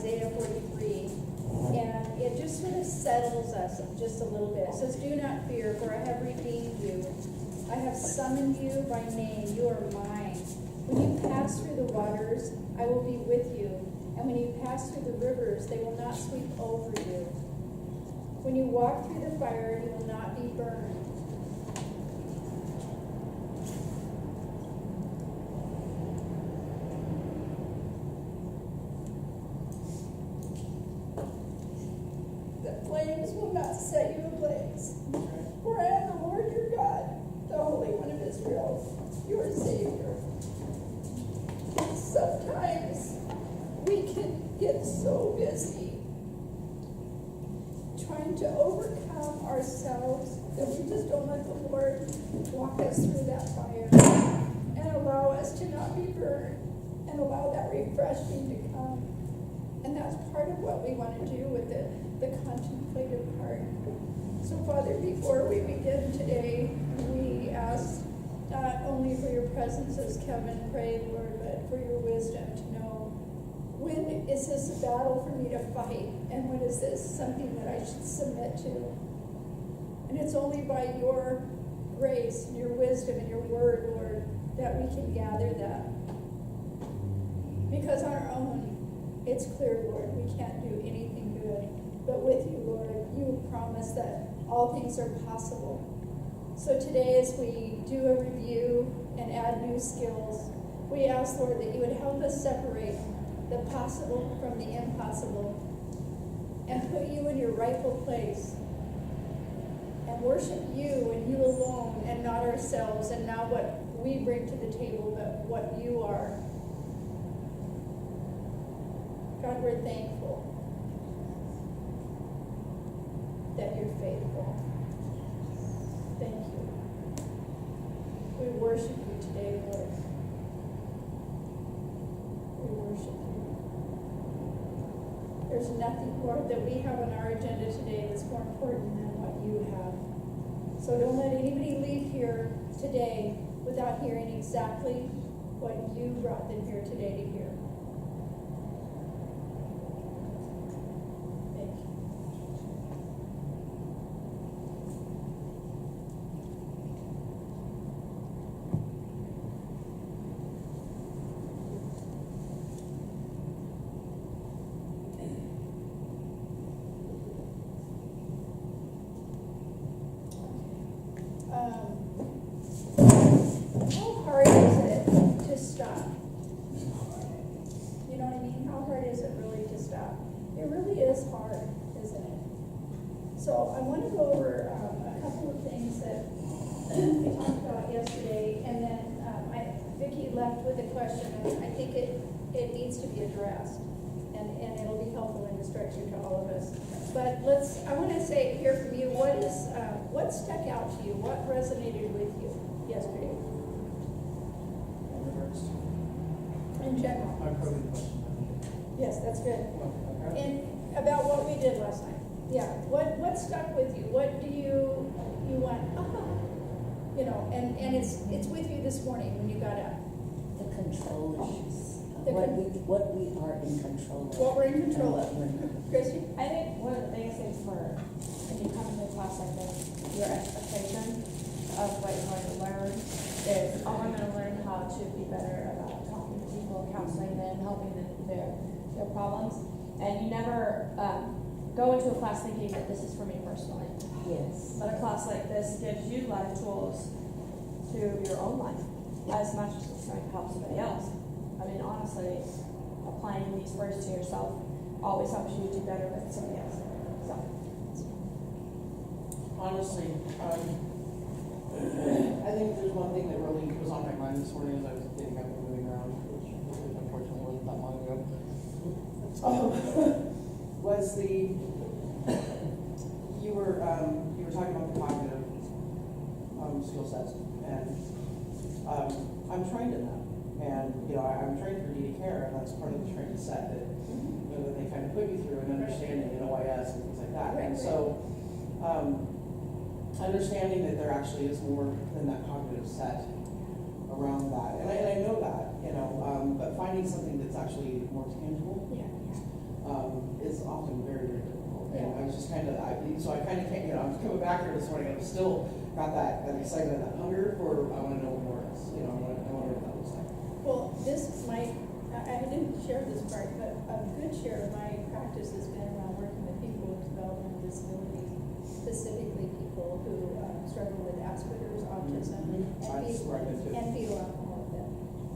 Isaiah 43, and it just sort of settles us just a little bit. It says, "Do not fear, for I have redeemed you. I have summoned you by name. You are mine. When you pass through the waters, I will be with you. And when you pass through the rivers, they will not sweep over you. When you walk through the fire, you will not be burned. The flames will not set you ablaze. For I am the Lord your God, the Holy One of Israel, your Savior." Sometimes we can get so busy trying to overcome ourselves that we just don't let the Lord walk us through that fire and allow us to not be burned and allow that refreshing to come. And that's part of what we want to do with the contemplative part. So, Father, before we begin today, we ask not only for your presence as Kevin prayed, Lord, but for your wisdom to know, when is this a battle for me to fight, and when is this something that I should submit to? And it's only by your grace and your wisdom and your word, Lord, that we can gather that. Because on our own, it's clear, Lord, we can't do anything good. But with you, Lord, you promise that all things are possible. So today, as we do a review and add new skills, we ask, Lord, that you would help us separate the possible from the impossible and put you in your rightful place and worship you and you alone and not ourselves and not what we bring to the table, but what you are. God, we're thankful that you're faithful. Thank you. We worship you today, Lord. We worship you. There's nothing, Lord, that we have on our agenda today that's more important than what you have. So don't let anybody leave here today without hearing exactly what you brought them here today to hear. Thank you. How hard is it to stop? You know what I mean? How hard is it really to stop? It really is hard, isn't it? So I want to go over a couple of things that we talked about yesterday, and then Vicki left with a question, and I think it needs to be addressed, and it'll be helpful in instruction to all of us. But I want to hear from you, what stuck out to you? What resonated with you yesterday? In general. Yes, that's good. And about what we did last night. Yeah. What stuck with you? What do you want? You know, and it's with you this morning when you got up. The control issues. What we are in control of. What we're in control of. Christy? I think one of the biggest things for if you come into a class like this, your expectation of what you're going to learn is, oh, I'm going to learn how to be better about talking to people, counseling them, helping them with their problems. And you never go into a class thinking that this is for me personally. Yes. But a class like this gives you life tools to your own life as much as it's going to help somebody else. I mean, honestly, applying these words to yourself always helps you do better with somebody else. So, honestly, I think there's one thing that really was on my mind this morning as I was getting up and moving around, which unfortunately wasn't that long ago. Was you were talking about the cognitive skill sets, and I'm trained in that, and I'm trained for DD care, and that's part of the training set that that they kind of put you through, and understanding OIS and things like that. And so understanding that there actually is more than that cognitive set around that, and I know that, but finding something that's actually more tangible. Yeah. is often very, very difficult. And Yeah. I was just so I kind of can't, I'm coming back here this morning, I'm still got that excitement, that hunger for, I want to know more. I want to know what that looks like. Well, I didn't share this part, but a good share of my practice has been around working with people with developmental disabilities, specifically people who struggle with Asperger's, autism, That's where I've been too. and fetal alcoholism.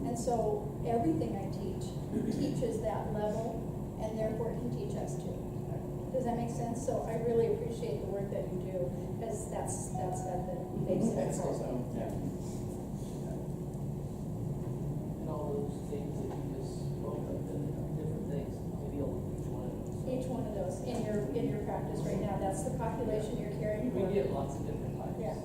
And so everything I teach teaches that level, and therefore it can teach us too. Does that make sense? So I really appreciate the work that you do, because that's at the basic. That's awesome. Yeah. And all those things that you just spoke of, the different things, to deal with each one of those. Each one of those in your practice right now, that's the population you're caring for. We get lots of different types. Yeah.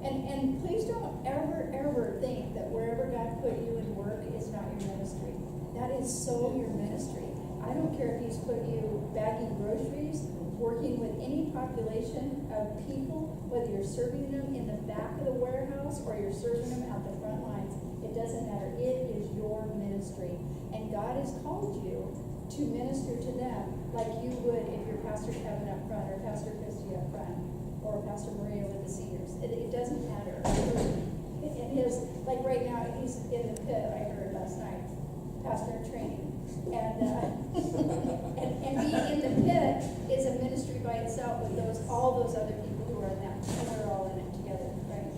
And please don't ever think that wherever God put you in work is not your ministry. That is so your ministry. I don't care if He's put you bagging groceries, working with any population of people, whether you're serving them in the back of the warehouse or you're serving them out the front lines. It doesn't matter. It is your ministry. And God has called you to minister to them like you would if you're Pastor Kevin up front or Pastor Christy up front or Pastor Maria with the seniors. It doesn't matter. And like right now, he's in the pit, I heard last night, pastor in training. And being in the pit is a ministry by itself with all those other people who are in that, and we're all in it together, right?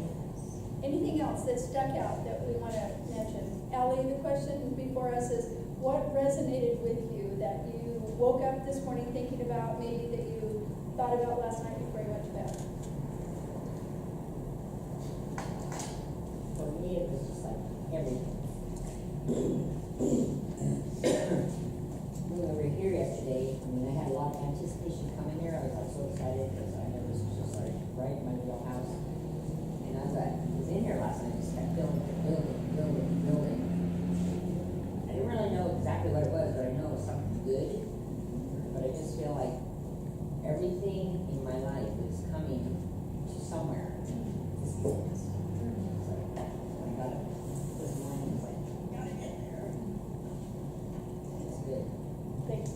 Anything else that stuck out that we want to mention? Ellie, the question before us is, what resonated with you that you woke up this morning thinking about, maybe that you thought about last night before you went to bed? For me, it was just like everything. When we were here yesterday, I had a lot of anticipation coming here. I was like so excited because I know this was just like right in my wheelhouse. And as I was in here last night, I just kept building. I didn't really know exactly what it was, but I know it was something good. But I just feel like everything in my life is coming to somewhere. This is I got it. This morning was like, gotta get there. It's good. Thanks.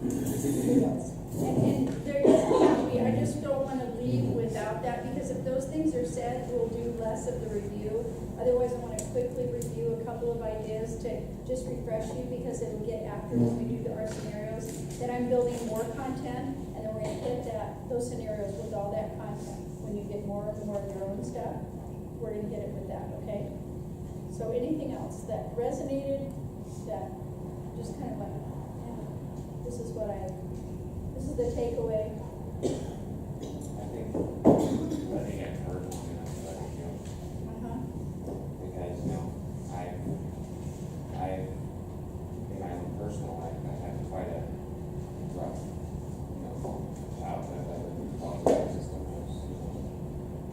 And there doesn't have to be, I just don't want to leave without that, because if those things are said, we'll do less of the review. Otherwise, I want to quickly review a couple of ideas to just refresh you, because it'll get after when we do our scenarios. Then I'm building more content, and then we're going to hit those scenarios with all that content. When you get more and more of your own stuff, we're going to hit it with that, okay? So anything else that resonated, that just kind of like, yeah, this is the takeaway. I think I've heard long enough that I feel, because, I've, in my own personal life, I've had quite a rough, childhood. I lived in the foster system. I was,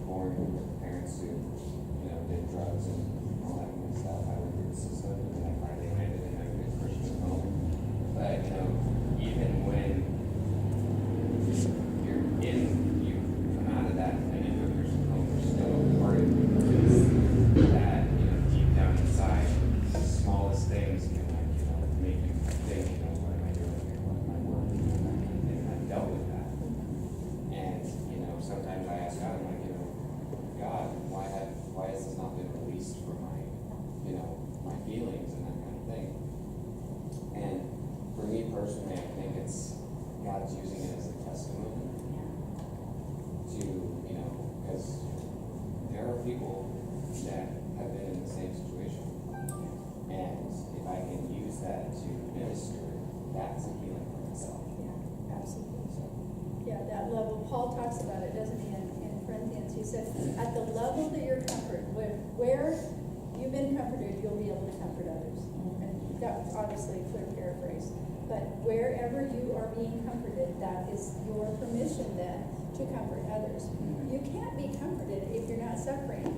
born with parents who, did drugs and all that kind of stuff. I went through the system, and then I finally landed in a good Christian home. But, even when you come out of that and into a Christian home, there's still a part of you that, deep down inside, the smallest things can, make you think, what am I doing here? What am I working? That kind of thing. And I've dealt with that. And, sometimes I ask God, I'm like, God, why has this not been released from my, my feelings and that kind of thing? And for me personally, I think it's God's using it as a testimony to, because there are people that have been in the same situation. And if I can use that to minister, that's a healing for myself. Yeah, absolutely. Yeah, that level, Paul talks about it, doesn't he, in Corinthians? He said, at the level that you're comforted, where you've been comforted, you'll be able to comfort others. And that's obviously a clear paraphrase. But wherever you are being comforted, that is your permission then to comfort others. You can't be comforted if you're not suffering.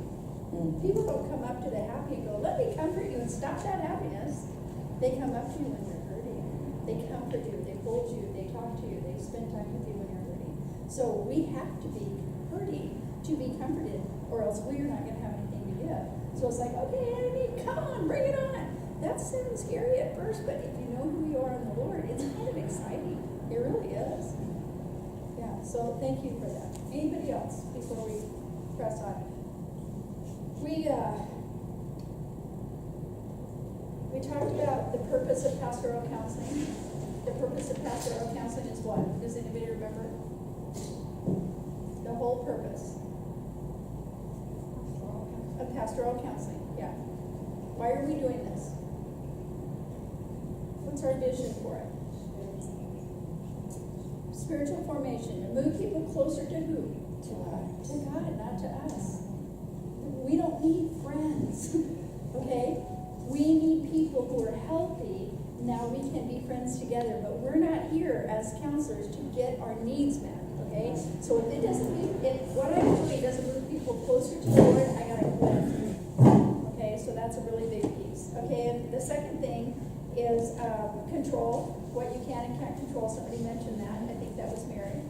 People don't come up to the happy and go, let me comfort you and stop that happiness. They come up to you when you're hurting. They comfort you, they hold you, they talk to you, they spend time with you when you're hurting. So we have to be hurting to be comforted, or else we're not going to have anything to give. So it's like, okay, enemy, come on, bring it on. That sounds scary at first, but if you know who you are in the Lord, it's kind of exciting. So thank you for that. Anybody else before we press on? We talked about the purpose of pastoral counseling. The purpose of pastoral counseling is what? Does anybody remember? The whole purpose of pastoral counseling, yeah. Why are we doing this? What's our vision for it? Spiritual formation, to move people closer to who? To God. To God, not to us. We don't need friends, okay? We need people who are healthy. Now we can be friends together, but we're not here as counselors to get our needs met, okay? So if it doesn't move, if what I'm doing doesn't move people closer to the Lord, I gotta quit. Okay, so that's a really big piece. Okay, and the second thing is control, what you can and can't control. Somebody mentioned that. I think that was Mary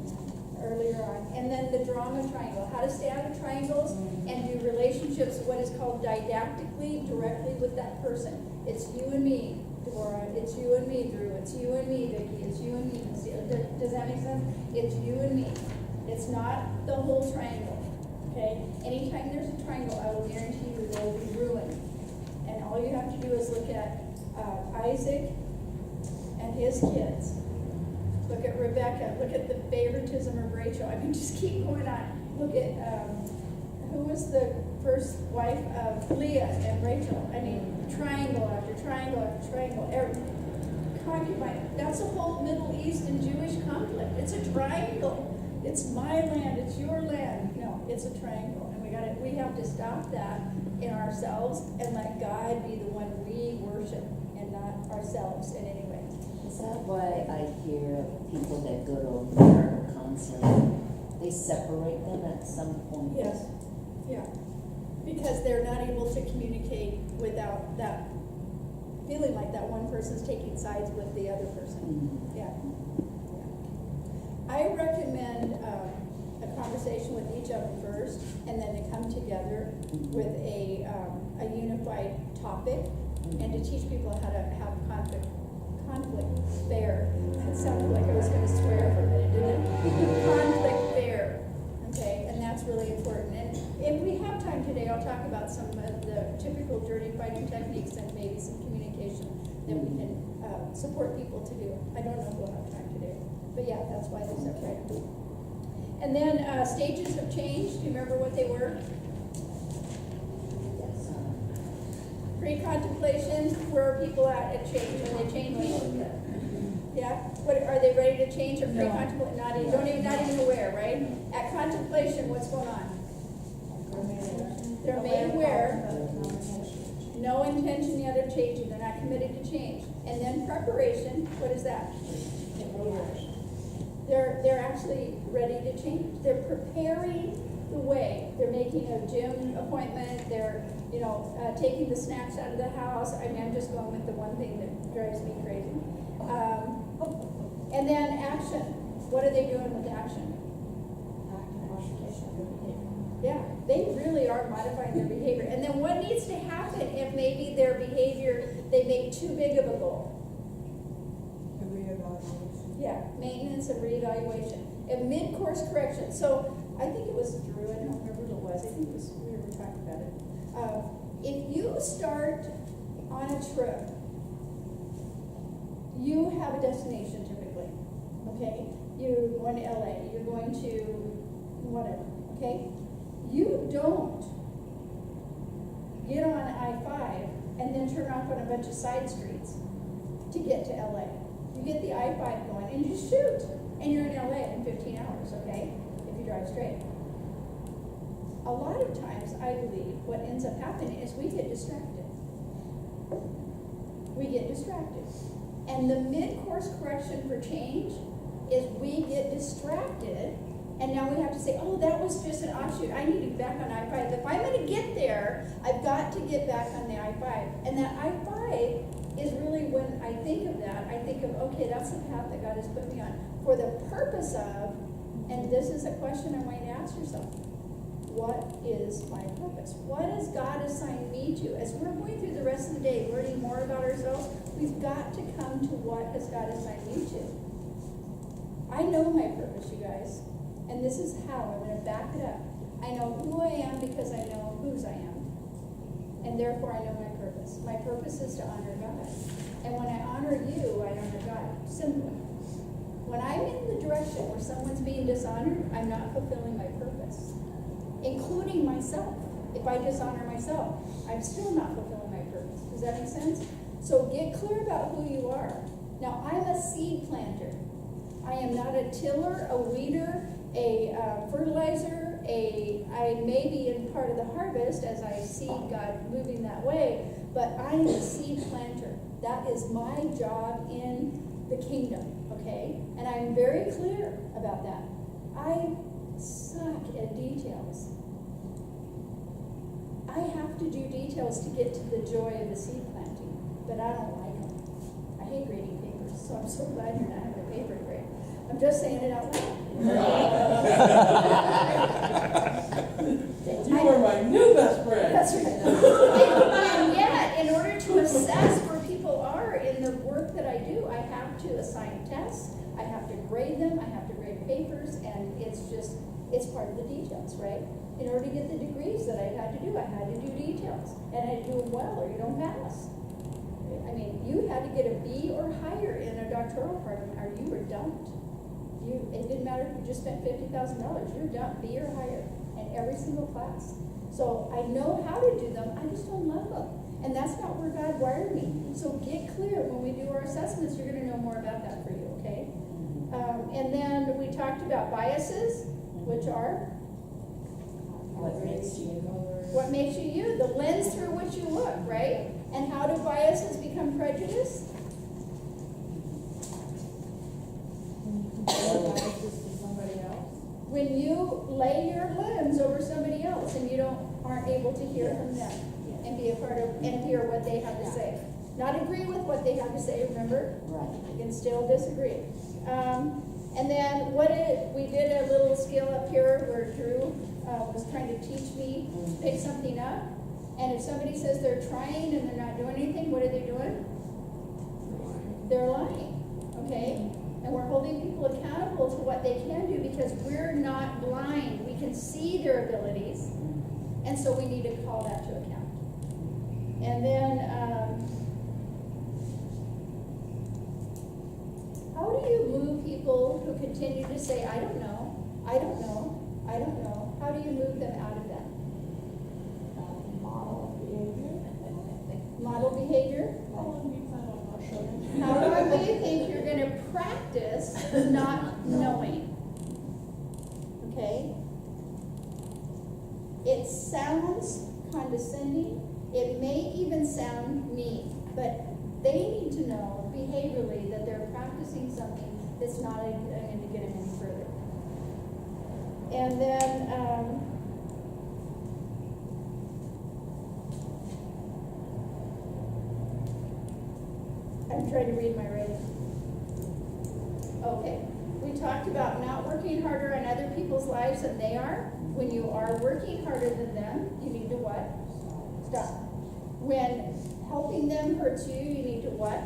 earlier on. And then the drama triangle, how to stay out of triangles and do relationships, what is called didactically, directly with that person. It's you and me, Deborah. It's you and me, Drew. It's you and me, Vicki. It's you and me. Does that make sense? It's you and me. It's not the whole triangle. Okay? Anytime there's a triangle, I will guarantee you there will be ruin. And all you have to do is look at Isaac and his kids. Look at Rebecca. Look at the favoritism of Rachel. I mean, just keep going on. Look at who was the first wife of Leah and Rachel? I mean, triangle after triangle after triangle. Concubine. That's a whole Middle East and Jewish conflict. It's a triangle. It's my land. It's your land. No, it's a triangle, and we have to stop that in ourselves and let God be the one we worship, and not ourselves in any way. Is that why I hear people that go to marital counseling, they separate them at some point? Yes, yeah, because they're not able to communicate without that feeling like that one person's taking sides with the other person. Yeah. I recommend a conversation with each of them first, and then to come together with a unified topic, and to teach people how to have conflict fair. It sounded like I was going to swear for a minute, didn't it? Conflict fair. Okay, and that's really important. And if we have time today, I'll talk about some of the typical journey fighting techniques and maybe some communication that we can support people to do. I don't know if we'll have time today, but yeah, that's why they're separated. And then stages of change. Do you remember what they were? Pre-contemplation, where are people at change? Are they changing? Yeah? What, are they ready to change or pre-contemplate? Not even aware, right? At contemplation, what's going on? They're made aware, no intention yet of changing. They're not committed to change. And then preparation, what is that? They're actually ready to change. They're preparing the way. They're making a gym appointment. They're, taking the snacks out of the house. I mean, I'm just going with the one thing that drives me crazy. And then action. What are they doing with action? Yeah, they really are modifying their behavior. And then what needs to happen if maybe their behavior, they make too big of a goal? Yeah, maintenance and reevaluation. And mid-course correction. So I think it was Drew, I don't remember who it was. I think it was, we were talking about it. If you start on a trip, you have a destination typically, okay? You're going to LA, you're going to whatever, okay? You don't get on I-5 and then turn off on a bunch of side streets to get to LA. You get the I-5 going and you shoot, and you're in LA in 15 hours, okay? If you drive straight. A lot of times, I believe, what ends up happening is we get distracted. We get distracted. And the mid-course correction for change is we get distracted, and now we have to say, oh, that was just an offshoot. I need to be back on I-5. If I'm going to get there, I've got to get back on the I-5. And that I-5 is really, when I think of that, I think of, okay, that's the path that God has put me on. For the purpose of, and this is a question I want you to ask yourself, what is my purpose? What has God assigned me to? As we're going through the rest of the day, learning more about ourselves, we've got to come to what has God assigned me to. I know my purpose, you guys. And this is how, I'm gonna back it up. I know who I am because I know whose I am. And therefore I know my purpose. My purpose is to honor God. And when I honor you, I honor God. Simple. When I'm in the direction where someone's being dishonored, I'm not fulfilling my purpose. Including myself. If I dishonor myself, I'm still not fulfilling my purpose. Does that make sense? So get clear about who you are. Now, I'm a seed planter. I am not a tiller, a weeder, a fertilizer, I may be in part of the harvest as I see God moving that way, but I am a seed planter. That is my job in the kingdom, okay? And I'm very clear about that. I suck at details. I have to do details to get to the joy of the seed planting, but I don't like them. I hate grading papers, so I'm so glad you're not having a paper grade. I'm just saying it out loud. You are my new best friend. That's right. And yet, in order to assess where people are in the work that I do, I have to assign tests, I have to grade them, I have to grade papers, and it's part of the details, right? In order to get the degrees that I had to do details. And I do them well or you don't pass. I mean, you had to get a B or higher in a doctoral program or you were dumped. It didn't matter if you just spent $50,000, you're dumped, B or higher in every single class. So I know how to do them, I just don't love them. And that's not where God wired me. So get clear, when we do our assessments, you're gonna know more about that for you, okay? And then we talked about biases, which are? What makes you? What makes you you, the lens through which you look, right? And how do biases become prejudice? When you lay your lens over somebody else and you aren't able to hear from them and be a part of and hear what they have to say. Not agree with what they have to say, remember? Right. You can still disagree. And then we did a little skill up here where Drew was trying to teach me to pick something up. And if somebody says they're trying and they're not doing anything, what are they doing? They're lying, okay? And we're holding people accountable to what they can do because we're not blind. We can see their abilities. And so we need to call that to account. And then, how do you move people who continue to say, I don't know, I don't know, I don't know? How do you move them out of that? Model behavior. Model behavior? How long do you think you're going to practice not knowing? Okay? It sounds condescending. It may even sound mean, but they need to know behaviorally that they're practicing something that's not going to get them any further. And then, I'm trying to read my writing. Okay, we talked about not working harder on other people's lives than they are. When you are working harder than them, you need to what? Stop. When helping them hurts you, you need to what?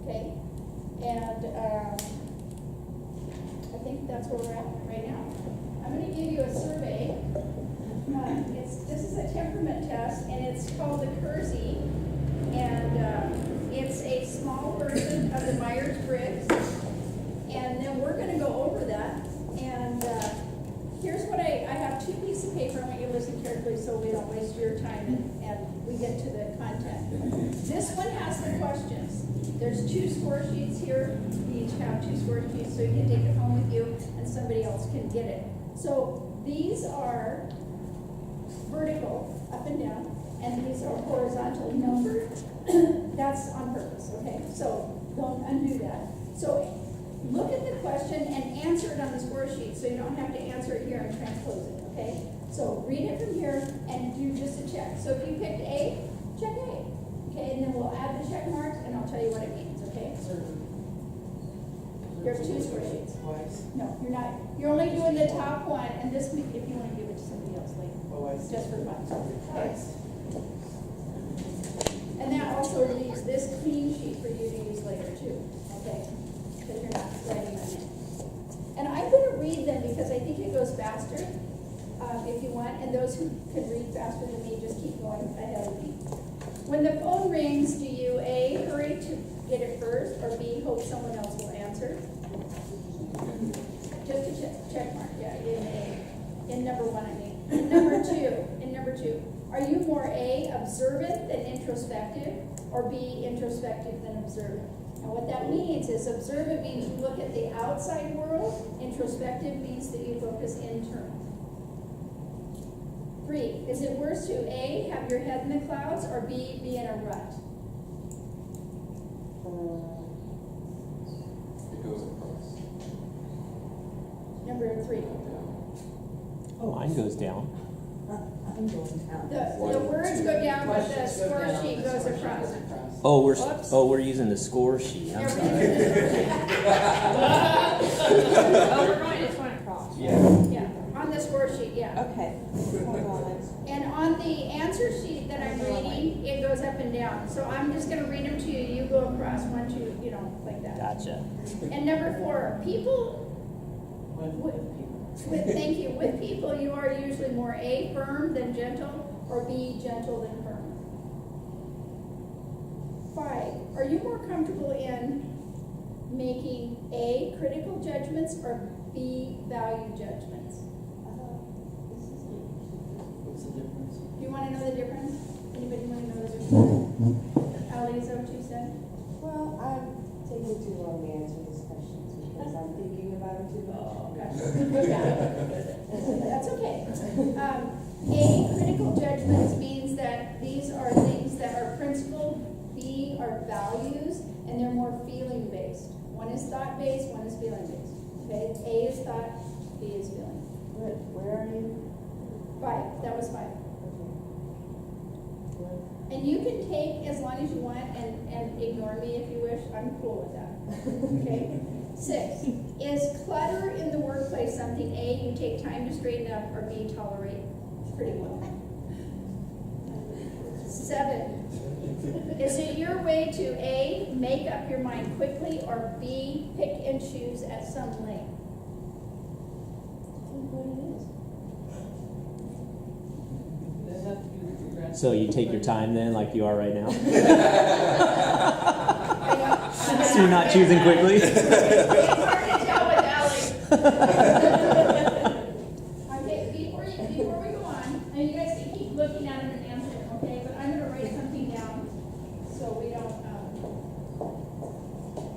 Okay, and I think that's where we're at right now. I'm going to give you a survey. This is a temperament test, and it's called the Kersey, and it's a small version of the Myers-Briggs, and then we're going to go over that. And here's what I have 2 pieces of paper. I want you to listen carefully so we don't waste your time and we get to the content. This one has the questions. There's 2 score sheets here. You each have 2 score sheets, so you can take it home with you and somebody else can get it. So these are vertical, up and down, and these are horizontally numbered. That's on purpose, okay? So don't undo that. So look at the question and answer it on the score sheet so you don't have to answer it here and transpose it, okay? So read it from here and do just a check. So if you picked A, check A, okay? And then we'll add the check marks and I'll tell you what it means, okay? There's 2 score sheets. Twice. No, you're not. You're only doing the top one, and this, if you want to give it to somebody else later, Oh, I see. just for fun. Okay. And that also leaves this clean sheet for you to use later too, okay? Because you're not writing on it. And I'm going to read them because I think it goes faster, if you want, and those who can read faster than me, just keep going ahead of me. When the phone rings, do you A, hurry to get it first, or B, hope someone else will answer? Just a check mark, yeah, in A. In number one, I mean. In number two, are you more A, observant than introspective, or B, introspective than observant? And what that means is observant means you look at the outside world, introspective means that you focus internal. 3, is it worse to A, have your head in the clouds, or B, be in a rut? It goes across. Number 3. Mine goes down. The words go down, but the score sheet goes across. Oh, Whoops. we're using the score sheet. I'm sorry. It's going across. Yeah, on the score sheet, yeah. Okay. Hold on. And on the answer sheet that I'm reading, it goes up and down. So I'm just gonna read them to you, you go across 1, 2, you know, like that. Gotcha. And number 4, thank you, with people, you are usually more A, firm than gentle, or B, gentle than firm. 5, are you more comfortable in making A, critical judgments, or B, value judgments? What's the difference? Do you want to know the difference? Anybody want to know the difference? Ally, is that what you said? Well, I'm taking too long to answer these questions because I'm thinking about it too much. That's okay. A, critical judgments means that these are things that are principled. B are values, and they're more feeling based. One is thought based, one is feeling based. Okay, A is thought, B is feeling. Where are you? 5. That was 5. Okay. And you can take as long as you want and ignore me if you wish. I'm cool with that. Okay. 6, is clutter in the workplace something A, you take time to straighten up, or B, tolerate pretty well? 7, is it your way to A, make up your mind quickly, or B, pick and choose at some length? Does that have to do with your grandson? So you take your time then, like you are right now? I know. So you're not choosing quickly? It's hard to tell with Ally. Okay, before we go on, and you guys can keep looking at them and answering, okay? But I'm gonna write something down so we don't,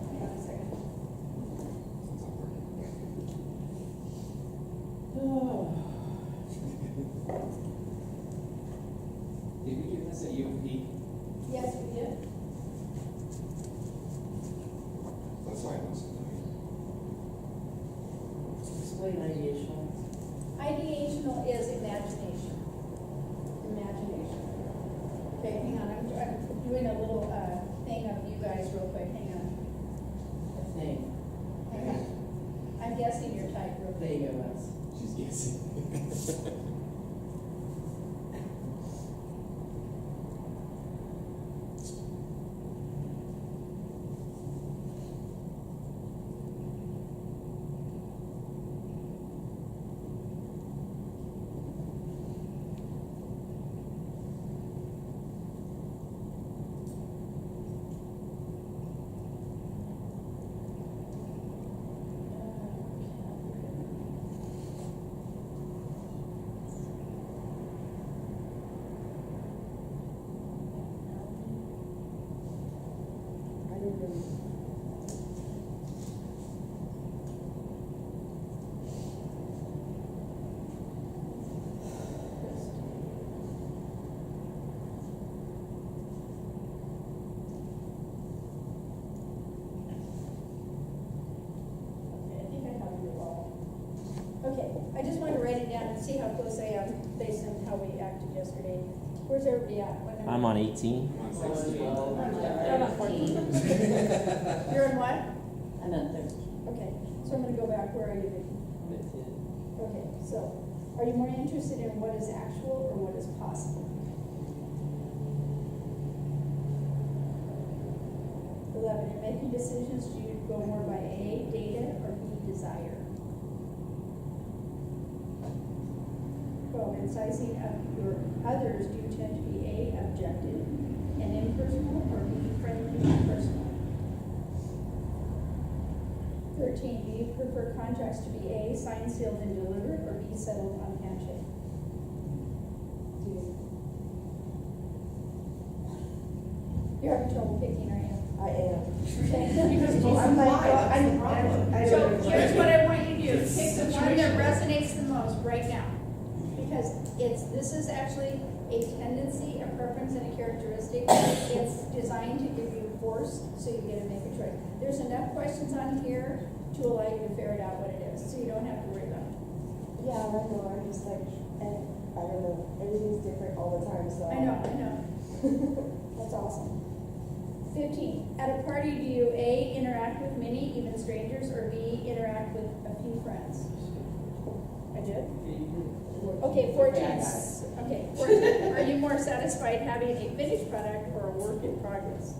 hang on a second. Did we get this at UP? Yes, we did. That's why I know something. Explain ideational. Ideational is imagination. Imagination. Okay, hang on, I'm doing a little, thing of you guys real quick, hang on. Thing. Hang on. I'm guessing your type real quick. Thing of us. She's guessing. Okay, I just wanted to write it down and see how close I am based on how we acted yesterday. Where's everybody at? What number? I'm on 18. I'm on 16. I'm at 14. You're in what? I'm on 13. Okay, so I'm gonna go back. Where are you, Vicki? I'm at 10. Okay, so are you more interested in what is actual or what is possible? 11, in making decisions, do you go more by A, data, or B, desire? criticizing of your others, do you tend to be A, objective and impersonal, or B, friendly and personal? 13, do you prefer contracts to be A, signed, sealed, and delivered, or B, settled on handshake? You're having trouble picking, are you? I am. Okay. I'm like, well, I So don't know. here's what I want you to do, pick the one that resonates the most right now. Because this is actually a tendency, a preference, and a characteristic. It's designed to give you force, so you get to make a choice. There's enough questions on here to allow you to ferret out what it is, so you don't have to worry about it. Yeah, I know, I'm just like, and I don't know, everything's different all the time, so. I know. That's awesome. 15, at a party, do you A, interact with many, even strangers, or B, interact with a few friends? I did? Okay, 14. Okay, 14. Are you more satisfied having a finished product or a work in progress?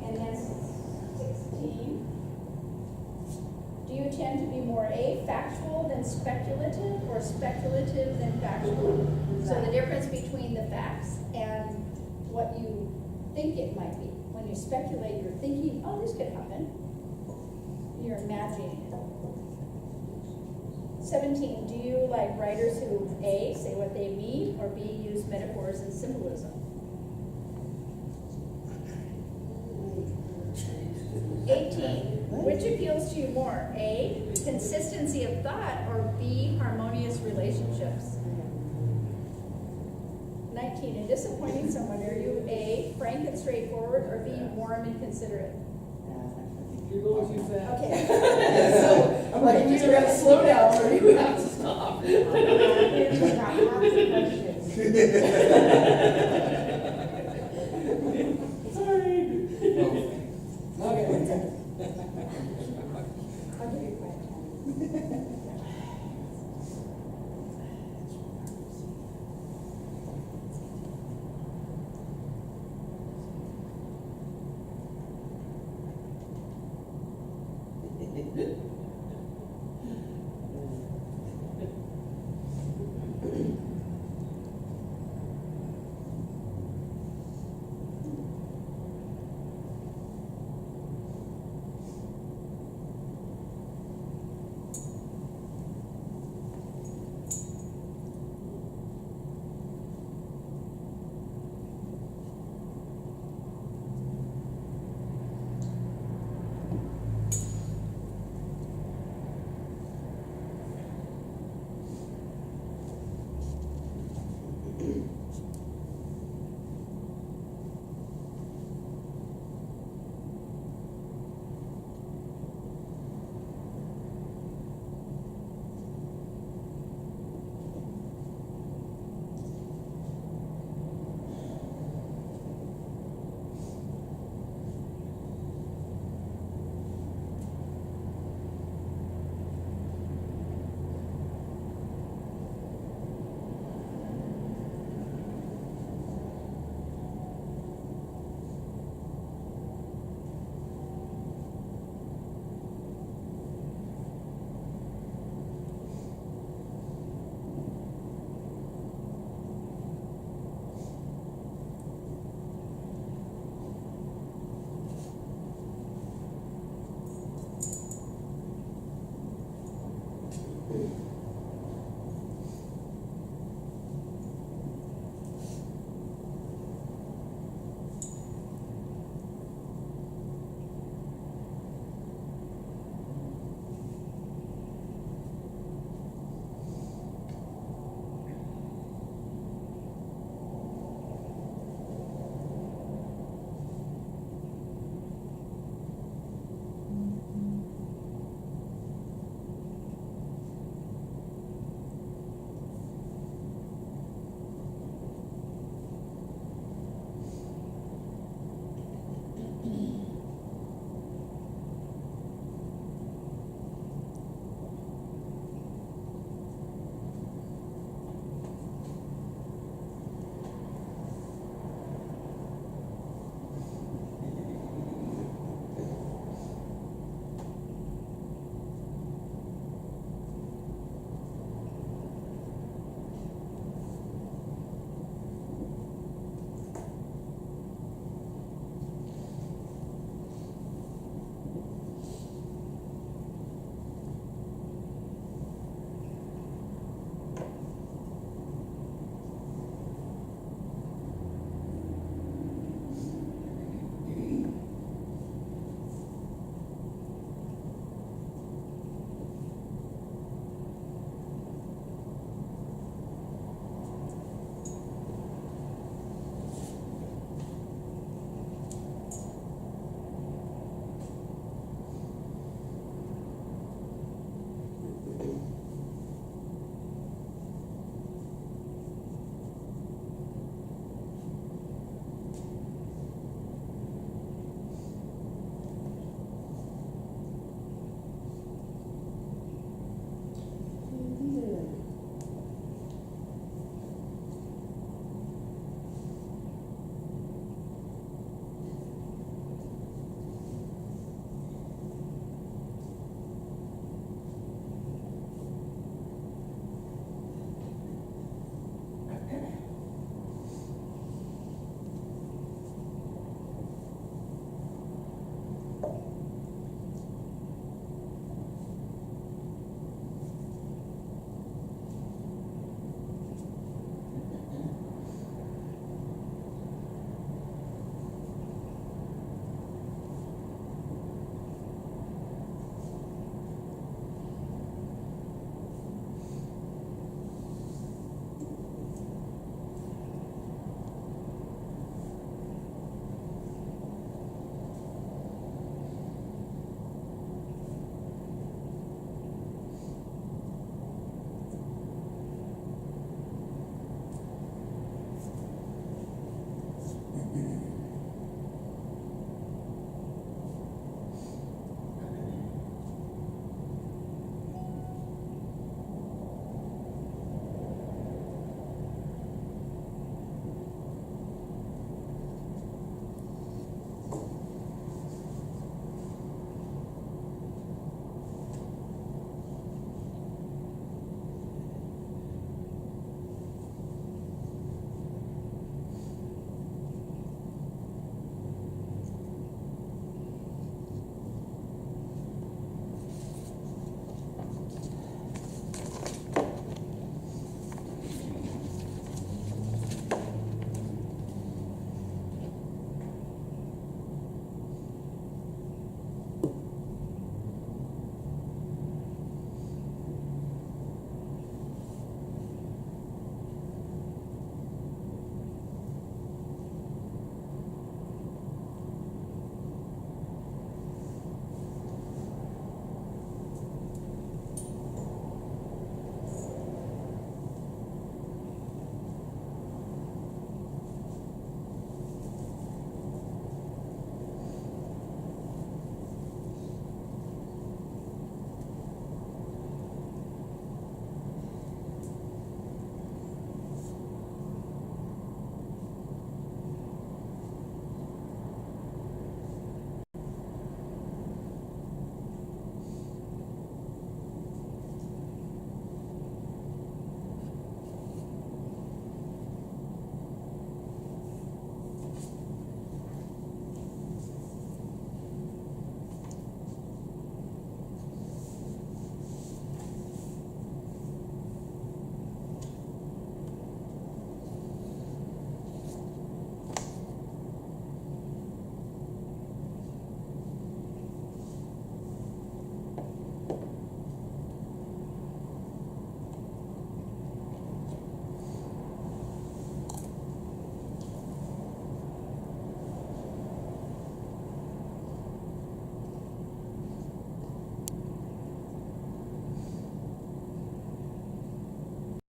And then 16. Do you tend to be more A, factual than speculative, or speculative than factual? So the difference between the facts and what you think it might be. When you speculate, you're thinking, oh, this could happen. You're imagining it. 17, do you like writers who A, say what they mean, or B, use metaphors and symbolism? 18, which appeals to you more? A, consistency of thought, or B, harmonious relationships? 19, in disappointing someone, are you A, frank and straightforward, or B, warm and considerate? You're going too fast. Okay. So, I'm like, you either have to slow down or you have to stop. I got lots of questions. Sorry. Okay. I'll give you 5 times. Thank you.